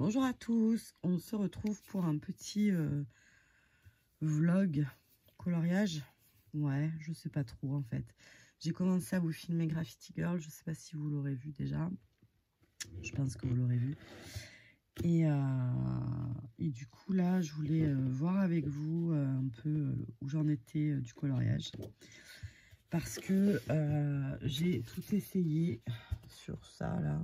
Bonjour à tous, on se retrouve pour un petit vlog coloriage. Ouais, je sais pas trop en fait. J'ai commencé à vous filmer Graffiti Girl, je sais pas si vous l'aurez vu déjà. Je pense que vous l'aurez vu. Et du coup là, je voulais voir avec vous un peu où j'en étais du coloriage. Parce que j'ai tout essayé sur ça là.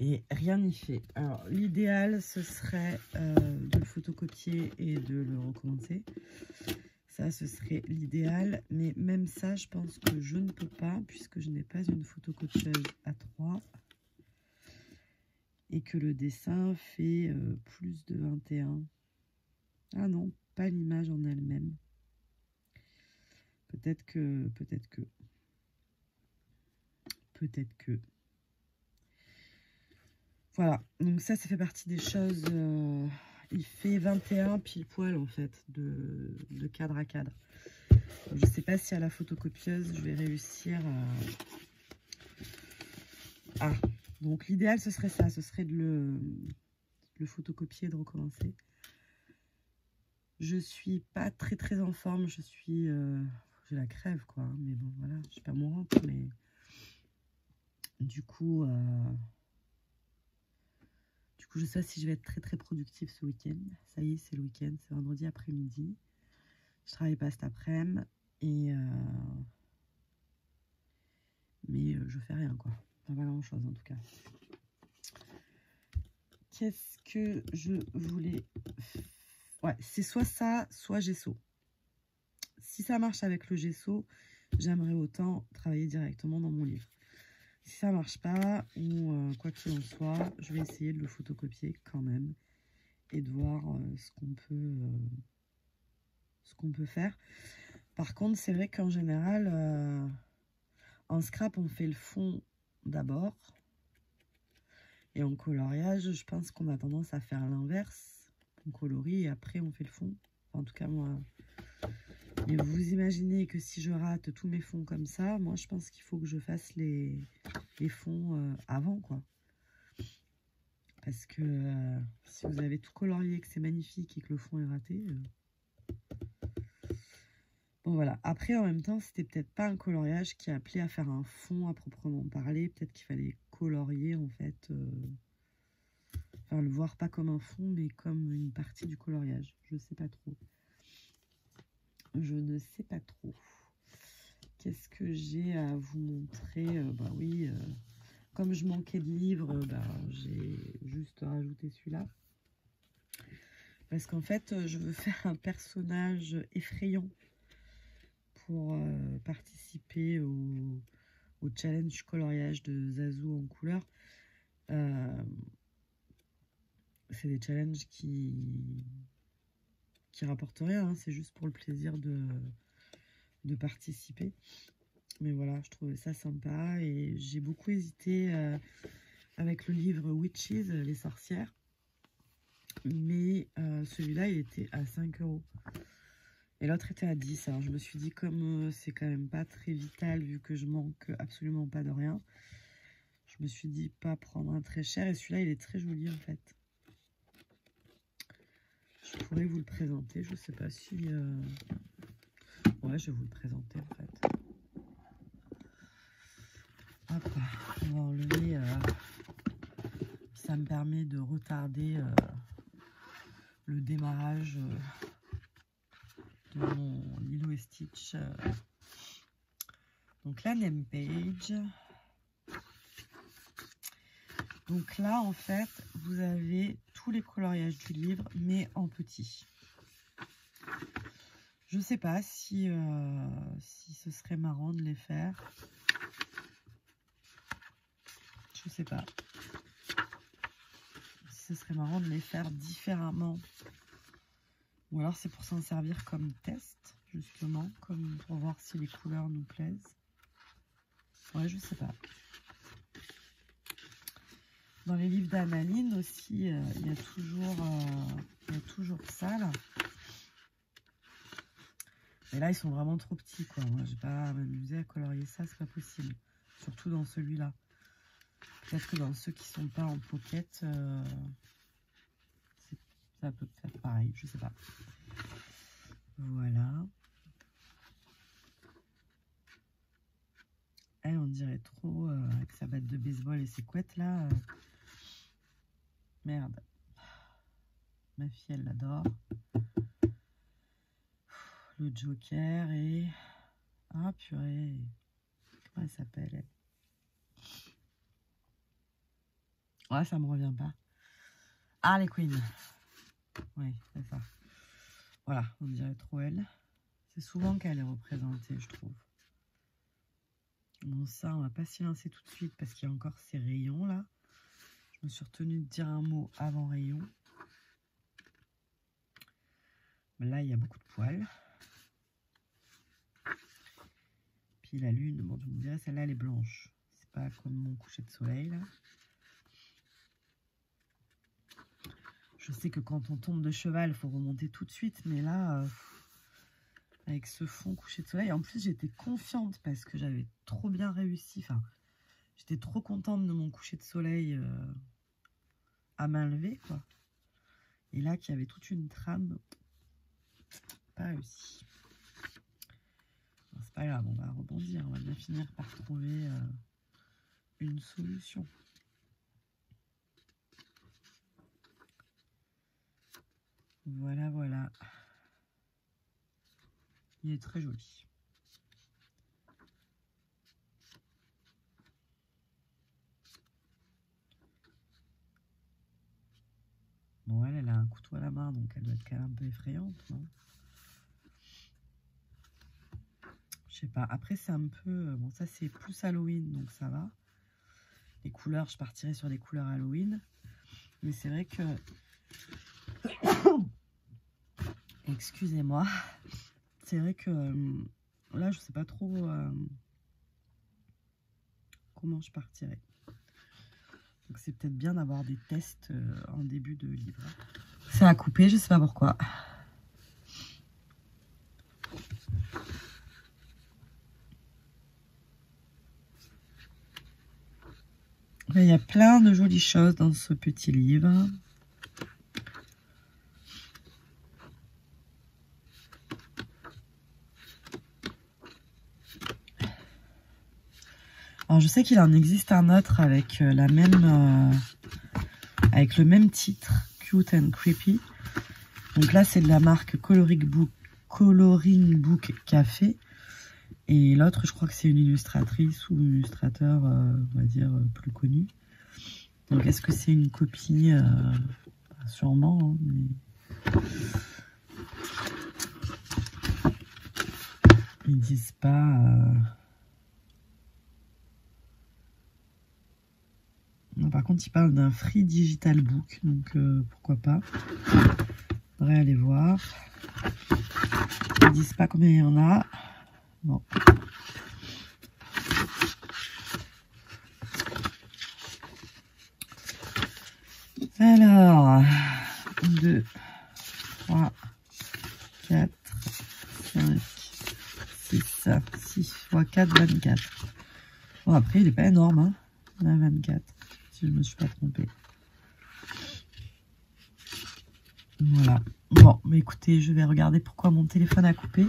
Et rien n'y fait. Alors, l'idéal, ce serait de le photocopier et de le recommencer. Ça, ce serait l'idéal. Mais même ça, je pense que je ne peux pas, puisque je n'ai pas une photocopieuse A3. Et que le dessin fait plus de 21. Ah non, pas l'image en elle-même. Peut-être que... Voilà, donc ça fait partie des choses. Il fait 21 pile poil en fait, de cadre à cadre. Donc, je sais pas si à la photocopieuse, je vais réussir à... Ah, donc l'idéal ce serait ça, ce serait de le photocopier et de recommencer. Je suis pas très en forme, je suis... j'ai la crève quoi, hein, mais bon voilà, je suis pas mourante, mais... Du coup, je sais pas si je vais être très productive ce week-end. Ça y est, c'est le week-end, c'est vendredi après-midi. Je travaille pas cet après-midi et mais je fais rien quoi. Pas grand chose en tout cas. Qu'est-ce que je voulais? Ouais, c'est soit ça, soit gesso. Si ça marche avec le gesso, j'aimerais autant travailler directement dans mon livre. Si ça marche pas, ou quoi qu'il en soit, je vais essayer de le photocopier quand même et de voir ce qu'on peut faire. Par contre, c'est vrai qu'en général, en scrap, on fait le fond d'abord. Et en coloriage, je pense qu'on a tendance à faire l'inverse. On colorie et après on fait le fond. Enfin, en tout cas, moi. Et vous imaginez que si je rate tous mes fonds comme ça, moi, je pense qu'il faut que je fasse les fonds avant, quoi. Parce que si vous avez tout colorié, que c'est magnifique et que le fond est raté... Bon, voilà. Après, en même temps, c'était peut-être pas un coloriage qui appelait à faire un fond à proprement parler. Peut-être qu'il fallait colorier, en fait... Enfin, le voir pas comme un fond, mais comme une partie du coloriage. Je sais pas trop. Je ne sais pas trop. Qu'est-ce que j'ai à vous montrer? Bah oui, comme je manquais de livres, bah, j'ai juste rajouté celui-là. Parce qu'en fait, je veux faire un personnage effrayant pour participer au challenge coloriage de Zazu en couleur. C'est des challenges qui rapportent rien, hein, c'est juste pour le plaisir de participer. Mais voilà, je trouvais ça sympa et j'ai beaucoup hésité avec le livre Witches, les sorcières. Mais celui-là, il était à 5 € et l'autre était à 10. Alors je me suis dit, comme c'est quand même pas très vital vu que je manque absolument pas de rien, je me suis dit pas prendre un très cher. Et celui-là, il est très joli en fait. Je pourrais vous le présenter, je sais pas si... Ouais, je vais vous le présenter en fait. Hop, on va enlever... ça me permet de retarder le démarrage de mon Lilo et Stitch. Donc la name page. Donc là, en fait, vous avez tous les coloriages du livre, mais en petit. Je sais pas si ce serait marrant de les faire. Je sais pas. Si ce serait marrant de les faire différemment. Ou alors c'est pour s'en servir comme test, justement, comme pour voir si les couleurs nous plaisent. Ouais, je sais pas. Dans les livres d'Analine aussi, il y a toujours ça, là. Mais là, ils sont vraiment trop petits, quoi. Moi, j'ai pas m'amusé à colorier ça, c'est pas possible. Surtout dans celui-là. Peut-être que dans ceux qui sont pas en pocket, ça peut faire pareil, je sais pas. Voilà. Elle, on dirait trop avec sa batte de baseball et ses couettes là. Merde. Ma fille, elle l'adore. Le Joker et... Ah, purée. Comment elle s'appelle, elle? Ouais, ça me revient pas. Harley Quinn. Oui, c'est ça. Voilà, on dirait trop elle. C'est souvent qu'elle est représentée, je trouve. Bon, ça, on va pas s'y lancer tout de suite parce qu'il y a encore ces rayons là. Je me suis retenue de dire un mot avant rayon. Mais là, il y a beaucoup de poils. Puis la lune, bon, je me dirais, celle-là, elle est blanche. C'est pas comme mon coucher de soleil là. Je sais que quand on tombe de cheval, il faut remonter tout de suite. Mais là, avec ce fond coucher de soleil, en plus, j'étais confiante parce que j'avais trop bien réussi. Enfin, j'étais trop contente de mon coucher de soleil à main levée, quoi. Et là, qu'il y avait toute une trame, pas réussi. C'est pas grave, on va rebondir. On va bien finir par trouver une solution. Voilà, voilà. Il est très joli. Bon, elle a un couteau à la main, donc elle doit être quand même un peu effrayante, non? Je sais pas. Après, c'est un peu... Bon, ça, c'est plus Halloween, donc ça va. Les couleurs, je partirai sur des couleurs Halloween. Mais c'est vrai que... Excusez-moi. C'est vrai que... là, je sais pas trop... comment je partirai. Donc, c'est peut-être bien d'avoir des tests en début de livre. C'est à couper, je sais pas pourquoi. Il y a plein de jolies choses dans ce petit livre. Alors je sais qu'il en existe un autre avec la même, avec le même titre, Cute and Creepy. Donc là c'est de la marque Coloring Book Café. Et l'autre, je crois que c'est une illustratrice ou un illustrateur, on va dire, plus connu. Donc, est-ce que c'est une copie? Sûrement, hein, mais... Ils disent pas... Non, par contre, ils parlent d'un free digital book, donc pourquoi pas. Faudrait aller voir. Ils disent pas combien il y en a. Bon. Alors, 2, 3, 4, 5, 6, 6 x 4, 24. Bon, après, il n'est pas énorme, hein. Il y en a 24, si je ne me suis pas trompée. Voilà. Bon, mais écoutez, je vais regarder pourquoi mon téléphone a coupé.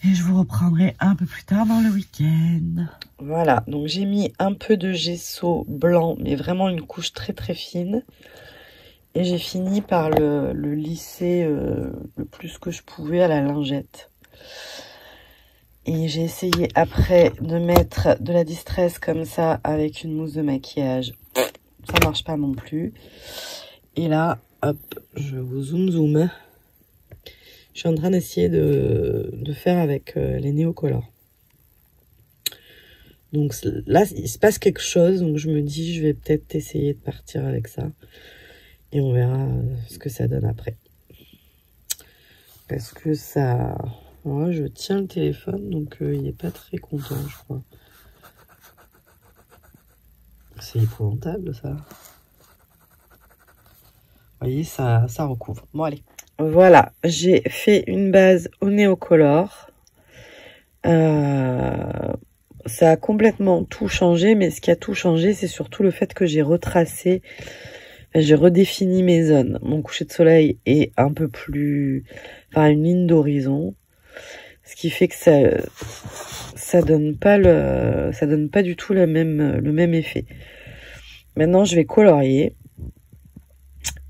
Et je vous reprendrai un peu plus tard dans le week-end. Voilà, donc j'ai mis un peu de gesso blanc, mais vraiment une couche très très fine. Et j'ai fini par le lisser le plus que je pouvais à la lingette. Et j'ai essayé après de mettre de la distress comme ça avec une mousse de maquillage. Ça marche pas non plus. Et là, hop, je vous zoom. Je suis en train d'essayer de faire avec les néocolores. Donc là, il se passe quelque chose. Donc je me dis, je vais peut-être essayer de partir avec ça. Et on verra ce que ça donne après. Parce que ça... Ouais, je tiens le téléphone, donc il n'est pas très content, je crois. C'est épouvantable, ça. Vous voyez, ça recouvre. Bon, allez. Voilà, j'ai fait une base au néocolore. Ça ça a complètement tout changé, mais ce qui a tout changé, c'est surtout le fait que j'ai retracé, j'ai redéfini mes zones. Mon coucher de soleil est un peu plus, enfin, une ligne d'horizon, ce qui fait que ça donne pas du tout le même effet. Maintenant, je vais colorier.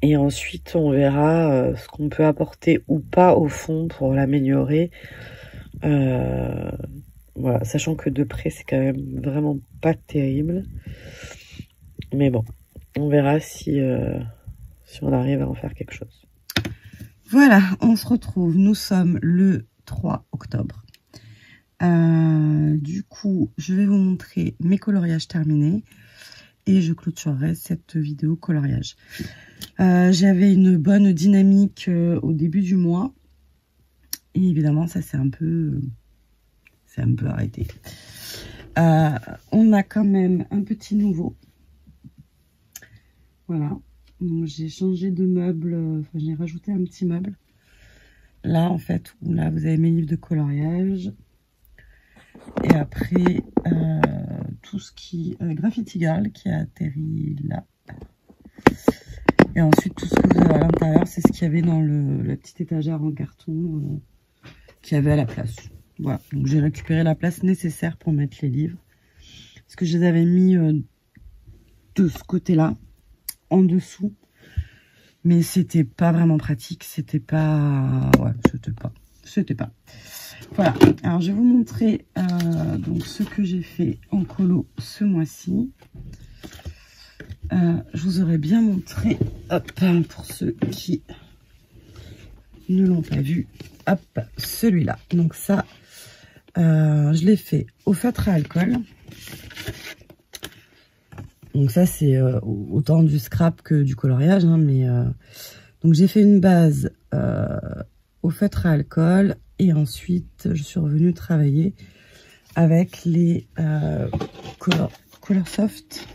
Et ensuite, on verra ce qu'on peut apporter ou pas au fond pour l'améliorer. Voilà, sachant que de près, c'est quand même vraiment pas terrible. Mais bon, on verra si on arrive à en faire quelque chose. Voilà, on se retrouve. Nous sommes le 3 octobre. Du coup, je vais vous montrer mes coloriages terminés. Et je clôturerai cette vidéo coloriage. J'avais une bonne dynamique au début du mois. Et évidemment, ça c'est un peu arrêté. On a quand même un petit nouveau. Voilà. Donc j'ai changé de meuble. Enfin, j'ai rajouté un petit meuble. Là, en fait, où là, vous avez mes livres de coloriage. Et après, tout ce qui... Graffiti Girl qui a atterri là. Et ensuite, tout ce que vous avez à l'intérieur, c'est ce qu'il y avait dans la petite étagère en carton qu'il y avait à la place. Voilà, donc j'ai récupéré la place nécessaire pour mettre les livres. Parce que je les avais mis de ce côté-là, en dessous. Mais c'était pas vraiment pratique, c'était pas... Ouais, c'était pas. Voilà, alors je vais vous montrer donc ce que j'ai fait en colo ce mois-ci. Je vous aurais bien montré, hop, pour ceux qui ne l'ont pas vu, hop, celui-là. Donc ça, je l'ai fait au feutre à alcool. Donc ça, c'est autant du scrap que du coloriage, hein, mais donc j'ai fait une base au feutre à alcool et ensuite je suis revenue travailler avec les Color Soft,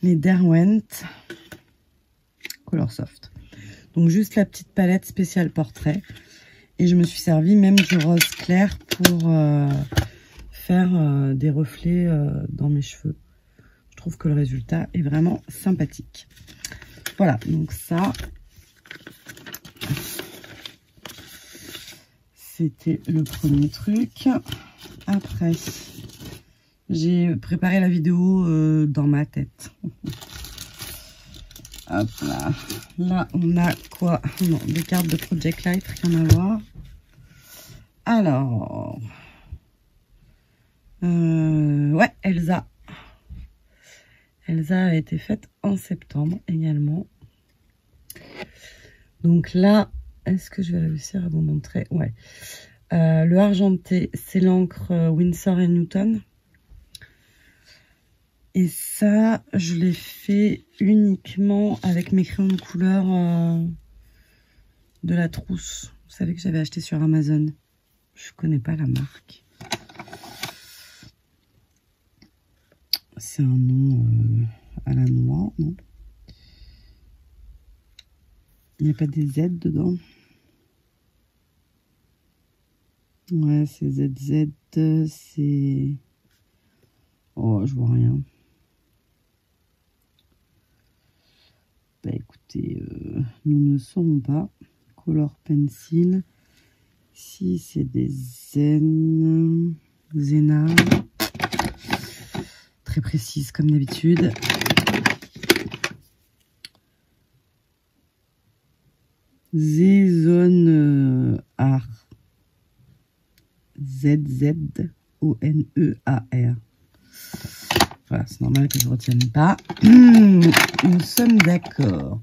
les Derwent Color Soft. Donc juste la petite palette spéciale portrait. Et je me suis servi même du rose clair pour faire des reflets dans mes cheveux. Je trouve que le résultat est vraiment sympathique. Voilà, donc ça, c'était le premier truc. Après, j'ai préparé la vidéo dans ma tête. Hop là. Là, on a quoi? Non, des cartes de Project Light, rien à voir. Alors, ouais, Elsa. Elsa a été faite en septembre également. Donc là, est-ce que je vais réussir à vous montrer? Ouais. Le argenté, c'est l'encre Winsor & Newton. Et ça, je l'ai fait uniquement avec mes crayons de couleur de la trousse. Vous savez que j'avais acheté sur Amazon. Je connais pas la marque. C'est un nom à la noix, non? Il n'y a pas des Z dedans? Ouais, c'est ZZ, c'est... Oh, je vois rien. Bah écoutez, nous ne saurons pas. Color Pencil. Si c'est des Zena. Très précise comme d'habitude. Zone Art. ZZONEAR. Voilà, c'est normal que je ne retienne pas. Nous sommes d'accord.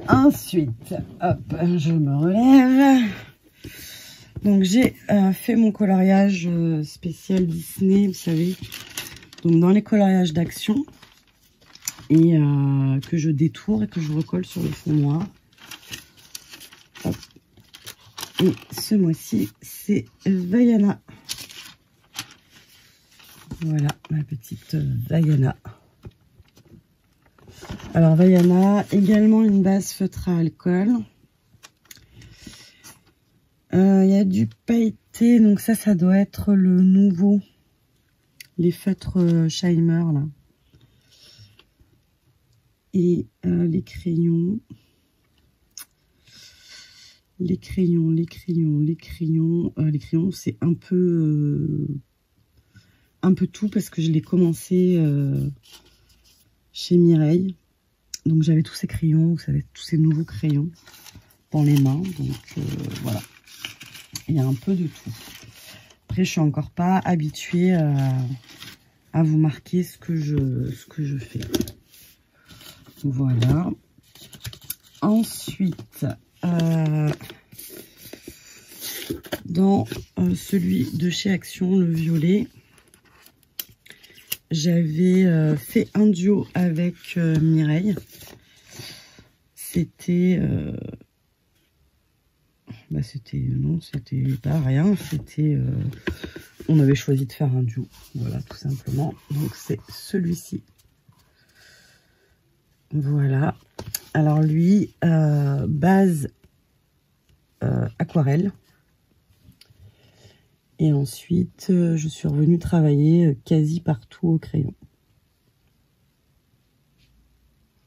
Ensuite, hop, je me relève. Donc, j'ai fait mon coloriage spécial Disney, vous savez. Donc, dans les coloriages d'action. Et que je détourne et que je recolle sur le fond noir. Hop. Et ce mois-ci, c'est Vaiana. Voilà, ma petite Vaiana. Alors, Vaiana, également une base feutre à alcool. Il y a du pailleté, donc ça doit être le nouveau. les feutres Scheimer là. Et les crayons. Les crayons, c'est un peu tout parce que je l'ai commencé chez Mireille. Donc j'avais tous ces crayons, vous savez, tous ces nouveaux crayons dans les mains. Donc voilà, il y a un peu de tout. Après, je suis encore pas habituée à vous marquer ce que je fais. Voilà. Ensuite, dans celui de chez Action, le violet, j'avais fait un duo avec Mireille. C'était c'était pas rien, c'était on avait choisi de faire un duo, voilà, tout simplement. Donc c'est celui-ci. Voilà. Alors lui, base aquarelle. Et ensuite, je suis revenue travailler quasi partout au crayon.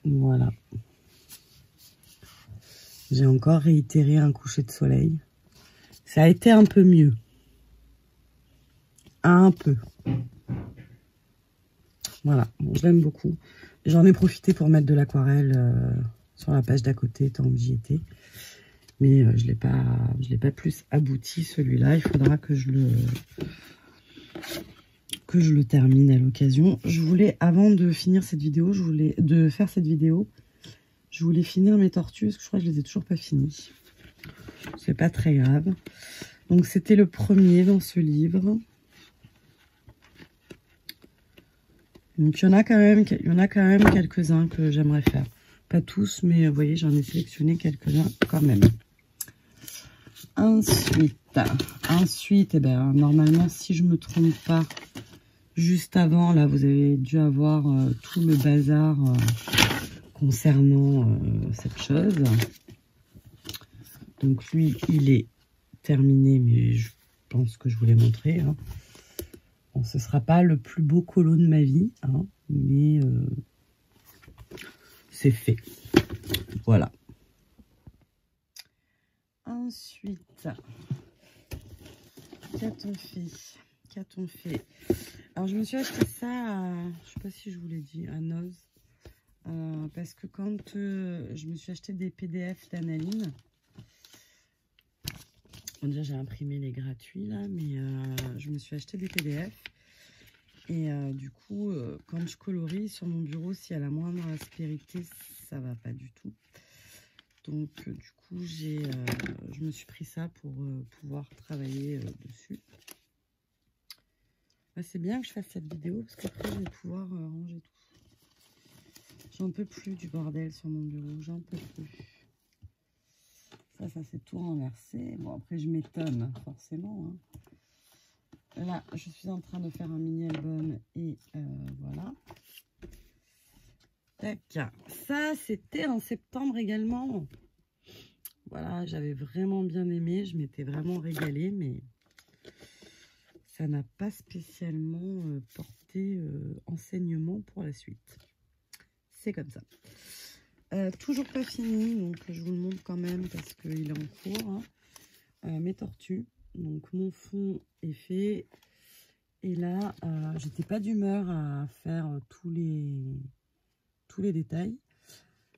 Voilà. J'ai encore réitéré un coucher de soleil. Ça a été un peu mieux. Un peu. Voilà, bon, je l'aime beaucoup. J'en ai profité pour mettre de l'aquarelle sur la page d'à côté tant que j'y étais. Mais je l'ai pas plus abouti celui-là. Il faudra que je le termine à l'occasion. Je voulais, avant de finir cette vidéo, je voulais finir mes tortues parce que je crois que je les ai toujours pas finies. C'est pas très grave. Donc c'était le premier dans ce livre. Donc il y en a quand même quelques-uns que j'aimerais faire. Pas tous, mais vous voyez, j'en ai sélectionné quelques-uns quand même. Ensuite, eh ben, normalement, si je me trompe pas, juste avant, là, vous avez dû avoir tout le bazar concernant cette chose. Donc lui, il est terminé, mais je pense que je vous l'ai montré. Hein. Bon, ce ne sera pas le plus beau colo de ma vie, hein, mais c'est fait. Voilà. Ensuite, qu'a-t-on fait? Alors, je me suis acheté ça, je ne sais pas si je vous l'ai dit, à Noz. Parce que quand je me suis acheté des PDF d'Analine, bon, déjà j'ai imprimé les gratuits là, mais je me suis acheté des PDF. Et du coup, quand je colorie sur mon bureau, s'il y a la moindre aspérité, ça va pas du tout. Donc du coup, je me suis pris ça pour pouvoir travailler dessus. Bah, c'est bien que je fasse cette vidéo parce qu'après je vais pouvoir ranger tout. J'en peux plus du bordel sur mon bureau, j'en peux plus. Ça c'est tout renversé. Bon, après je m'étonne, forcément. Hein. Là, je suis en train de faire un mini-album et voilà. Tac. Ça, c'était en septembre également. Voilà, j'avais vraiment bien aimé. Je m'étais vraiment régalée, mais ça n'a pas spécialement porté enseignement pour la suite. C'est comme ça. Toujours pas fini, donc je vous le montre quand même parce qu'il est en cours. Hein. Mes tortues. Donc mon fond est fait. Et là, j'étais pas d'humeur à faire tous les détails.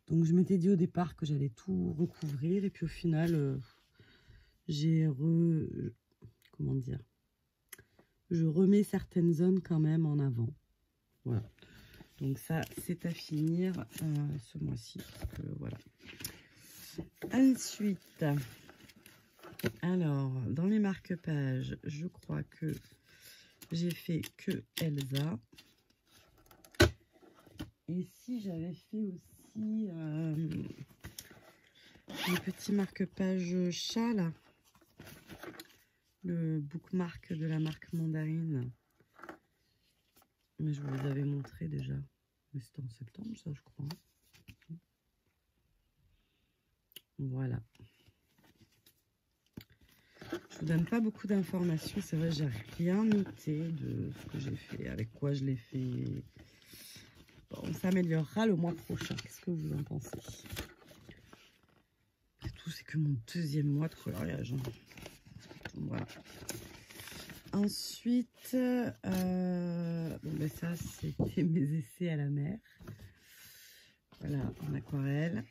Donc je m'étais dit au départ que j'allais tout recouvrir. Et puis au final, comment dire, je remets certaines zones quand même en avant. Voilà. Donc ça, c'est à finir ce mois-ci. Voilà. Ensuite, alors, dans les marque-pages, je crois que j'ai fait que Elsa. Et si j'avais fait aussi les petits marque-pages chat, là. Le bookmark de la marque Mandarine. Mais je vous les avais montrés déjà. Mais c'était en septembre, ça, je crois. Voilà. Je vous donne pas beaucoup d'informations. C'est vrai, j'ai rien noté de ce que j'ai fait, avec quoi je l'ai fait. Bon, on s'améliorera le mois prochain. Qu'est-ce que vous en pensez? Et tout, c'est que mon deuxième mois de coloriage. Hein. Voilà. Ensuite, bon, ben ça, c'était mes essais à la mer. Voilà, en aquarelle.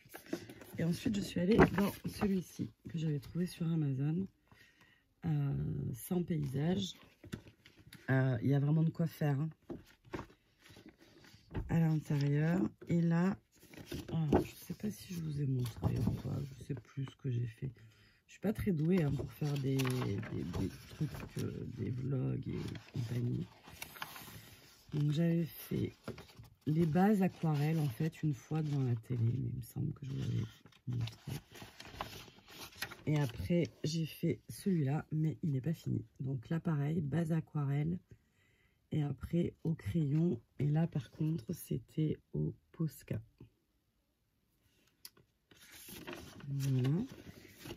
Et ensuite, je suis allée dans celui-ci que j'avais trouvé sur Amazon. Sans paysage. Il y a vraiment de quoi faire hein, à l'intérieur. Et là, je ne sais pas si je vous ai montré ou pas. Je ne sais plus ce que j'ai fait. Je suis pas très douée hein, pour faire des trucs, des vlogs et compagnie. Donc j'avais fait les bases aquarelles en fait une fois devant la télé, mais il me semble que je vous l'avais montré. Et après j'ai fait celui-là, mais il n'est pas fini. Donc là pareil, base aquarelle et après au crayon. Et là par contre c'était au Posca. Voilà.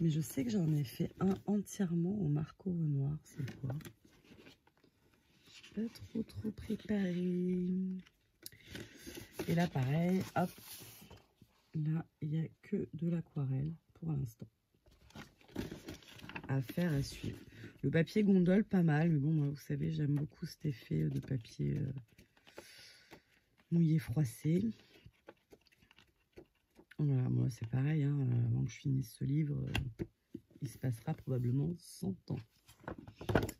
Mais je sais que j'en ai fait un entièrement au Marco Renoir. C'est quoi? Pas trop préparé. Et là, pareil, hop. Là, il n'y a que de l'aquarelle pour l'instant. À faire, à suivre. Le papier gondole, pas mal. Mais bon, moi, vous savez, j'aime beaucoup cet effet de papier mouillé, froissé. Voilà, moi, c'est pareil. Hein, avant que je finisse ce livre, il se passera probablement 100 ans.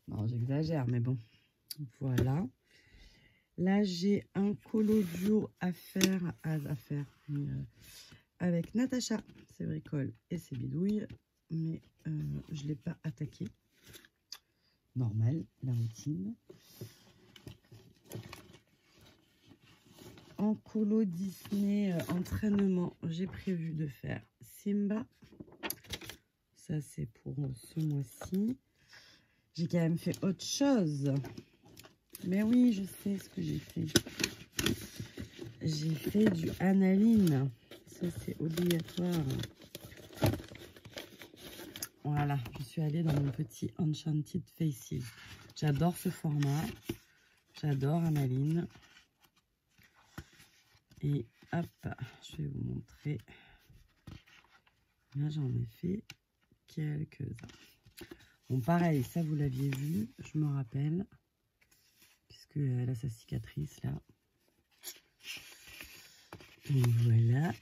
Non, j'exagère, mais bon. Voilà. Là, j'ai un collodion à faire, avec Natacha, ses bricoles et ses bidouilles. Mais je ne l'ai pas attaqué. Normal, la routine. En colo Disney entraînement, j'ai prévu de faire Simba. Ça, c'est pour ce mois-ci. J'ai quand même fait autre chose. Mais oui, je sais ce que j'ai fait. J'ai fait du analine. Ça, c'est obligatoire. Voilà, je suis allée dans mon petit Enchanted Faces. J'adore ce format. J'adore analine. Et hop, je vais vous montrer. Là, j'en ai fait quelques-uns. Bon, pareil, ça, vous l'aviez vu, je me rappelle. Puisque elle a sa cicatrice, là. Donc, voilà.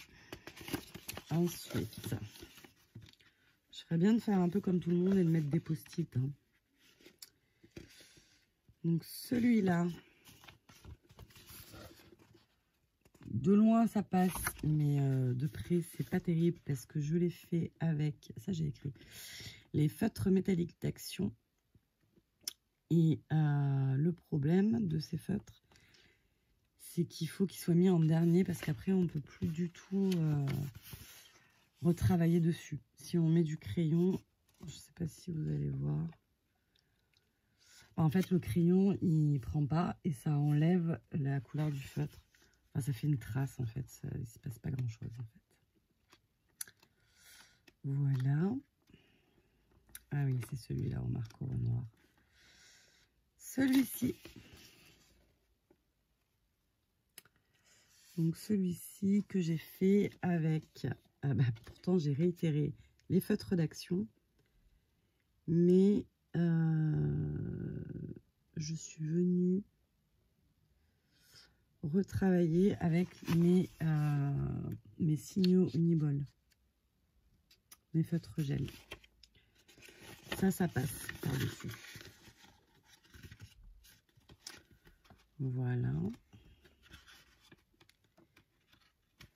Ensuite, je ferais bien de faire un peu comme tout le monde et de mettre des post-it. Hein. Donc, celui-là. De loin, ça passe, mais de près, c'est pas terrible parce que je l'ai fait avec, ça j'ai écrit, les feutres métalliques d'Action. Et le problème de ces feutres, c'est qu'il faut qu'ils soient mis en dernier parce qu'après, on ne peut plus du tout retravailler dessus. Si on met du crayon, je ne sais pas si vous allez voir. En fait, le crayon, il ne prend pas et ça enlève la couleur du feutre. Enfin, ça fait une trace, en fait. Ça, il ne se passe pas grand-chose, en fait. Voilà. Ah oui, c'est celui-là au Marco Renoir. Celui-ci. Donc, celui-ci que j'ai fait avec... pourtant, j'ai réitéré les feutres d'Action. Mais je suis venue retravailler avec mes signaux Uniball, mes feutres gel. Ça passe par-dessus. Voilà.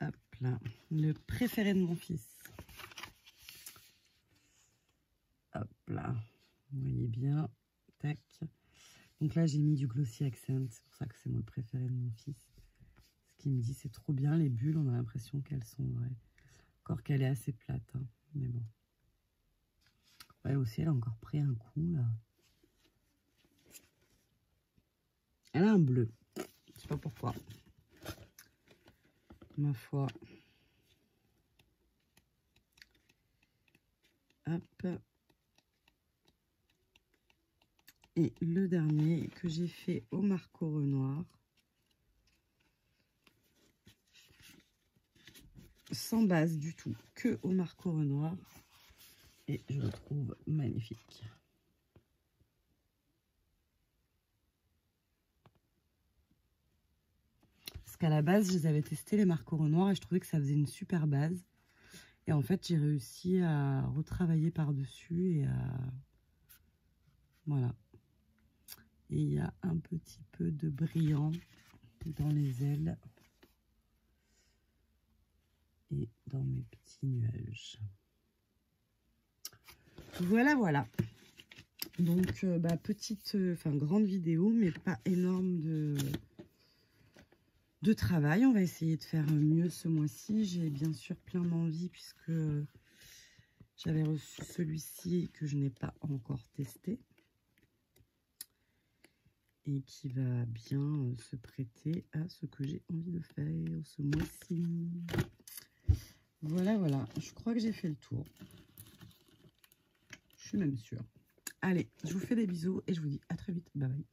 Hop là. Le préféré de mon fils. Hop là. Vous voyez bien. Tac. Donc là, j'ai mis du Glossy Accent. C'est pour ça que c'est mon préféré de mon fils. Ce qui me dit, c'est trop bien les bulles. On a l'impression qu'elles sont vraies. Encore qu'elle est assez plate. Hein. Mais bon. Elle aussi, elle a encore pris un coup, là. Elle a un bleu. Je sais pas pourquoi. Ma foi. Hop. Et le dernier que j'ai fait au Marco Renoir. Sans base du tout, que au Marco Renoir. Et je le trouve magnifique. Parce qu'à la base, je les avais testés les Marco Renoir et je trouvais que ça faisait une super base. Et en fait, j'ai réussi à retravailler par-dessus et à... Voilà. Et il y a un petit peu de brillant dans les ailes. Et dans mes petits nuages. Voilà, voilà. Donc, petite, grande vidéo, mais pas énorme de travail. On va essayer de faire mieux ce mois-ci. J'ai bien sûr plein d'envie puisque j'avais reçu celui-ci que je n'ai pas encore testé. Et qui va bien se prêter à ce que j'ai envie de faire ce mois-ci. Voilà, voilà. Je crois que j'ai fait le tour. Je suis même sûre. Allez, je vous fais des bisous et je vous dis à très vite. Bye bye.